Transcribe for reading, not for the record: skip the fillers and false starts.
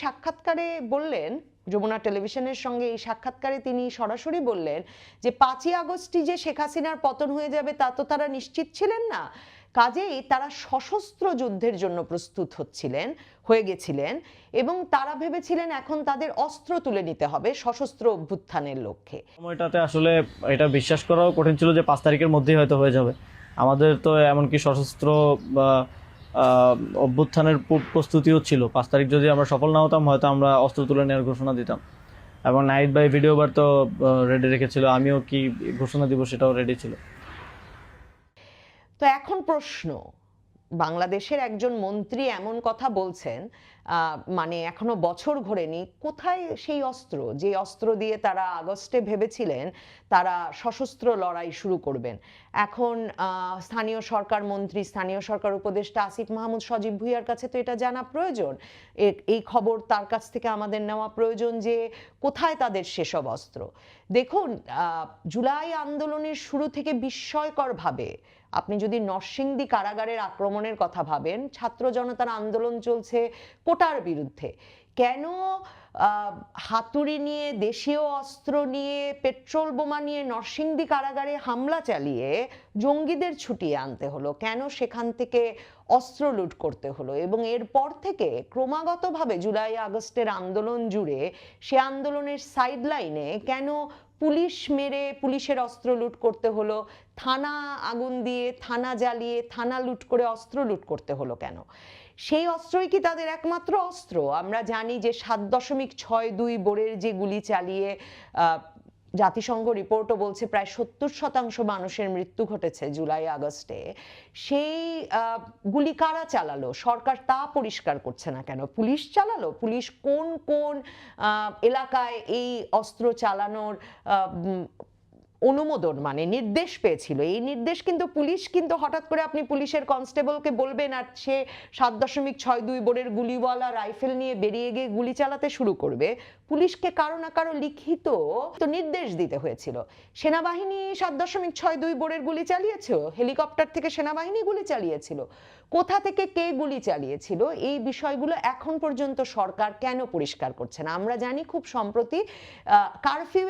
সাক্ষাৎকারে বললেন, যমুনা টেলিভিশনের সঙ্গে এই সাক্ষাৎকারে তিনি সরাসরি বললেন যে 5ই আগস্টই যে শেখ হাসিনার পতন হয়ে যাবে তা তো তারা নিশ্চিত ছিলেন না, কাজেই তারা সশস্ত্র যুদ্ধের জন্য প্রস্তুত হয়ে গেছিলেন এবং তারা ভেবেছিলেন এখন তাদের অস্ত্র তুলে নিতে হবে সশস্ত্র অভ্যুত্থানের লক্ষ্যে। সময়টাতে আসলে এটা বিশ্বাস করাও কঠিন ছিল যে 5 তারিখের মধ্যেই হয়তো হয়ে যাবে। আমাদের তো এমনকি সশস্ত্র বা অভ্যুত্থানের প্রস্তুতিও ছিল। 5 তারিখ যদি আমরা সফল না হতাম হয়তো আমরা অস্ত্র তুলে নেওয়ার ঘোষণা দিতাম, এবং নাহিদ ভাই ভিডিও বার তো রেডি রেখেছিল, আমিও কি ঘোষণা দিব সেটাও রেডি ছিল। তো এখন প্রশ্ন, বাংলাদেশের একজন মন্ত্রী এমন কথা বলছেন, মানে এখনো বছর ঘোরেনি, কোথায় সেই অস্ত্র যে অস্ত্র দিয়ে তারা আগস্টে ভেবেছিলেন তারা সশস্ত্র লড়াই শুরু করবেন? এখন স্থানীয় সরকার মন্ত্রী, স্থানীয় সরকার উপদেষ্টা আসিফ মাহমুদ সজীব ভুঁইয়ার কাছে তো এটা জানা প্রয়োজন, এই খবর তার কাছ থেকে আমাদের নেওয়া প্রয়োজন যে কোথায় তাদের সেসব অস্ত্র। দেখুন, জুলাই আন্দোলনের শুরু থেকে বিস্ময়করভাবে আপনি যদি নরসিংদী কারাগারের আক্রমণের কথা ভাবেন, ছাত্র জনতার আন্দোলন চলছে কোটার বিরুদ্ধে, কেন হাতুড়ি নিয়ে, দেশীয় অস্ত্র নিয়ে, পেট্রোল বোমা নিয়ে নরসিংদী কারাগারে হামলা চালিয়ে জঙ্গিদের ছুটিয়ে আনতে হলো, কেন সেখান থেকে অস্ত্র লুট করতে হলো, এবং এরপর থেকে ক্রমাগতভাবে জুলাই আগস্টের আন্দোলন জুড়ে সে আন্দোলনের সাইডলাইনে কেন পুলিশ মেরে পুলিশের অস্ত্র লুট করতে হলো, থানা আগুন দিয়ে, থানা জ্বালিয়ে, থানা লুট করে অস্ত্র লুট করতে হলো কেন? সেই অস্ত্রই কি তাদের একমাত্র অস্ত্র? আমরা জানি যে 7.62 বোরের যে গুলি চালিয়ে জাতিসংঘ রিপোর্টও বলছে প্রায় 70% মানুষের মৃত্যু ঘটেছে জুলাই আগস্টে, সেই গুলি কারা চালালো? সরকার তা পরিষ্কার করছে না কেন? পুলিশ চালালো? পুলিশ কোন কোন এলাকায় এই অস্ত্র চালানোর অনুমোদন, মানে নির্দেশ পেয়েছিল? এই নির্দেশ কিন্তু পুলিশ, কিন্তু হঠাৎ করে আপনি পুলিশের কনস্টেবলকে বলবেন আর সে 7.62 বোরের গুলিওয়ালা রাইফেল নিয়ে বেরিয়ে গিয়ে গুলি চালাতে শুরু করবে? পুলিশকে কারো না কারো লিখিত তো নির্দেশ দিতে হয়েছিল। সেনাবাহিনী 7.62 বোরের গুলি চালিয়েছিল, হেলিকপ্টার থেকে সেনাবাহিনী গুলি চালিয়েছিল, কোথা থেকে কে গুলি চালিয়েছিল, এই বিষয়গুলো এখন পর্যন্ত সরকার কেন পরিষ্কার করছে না? আমরা জানি খুব সম্প্রতি কারফিউ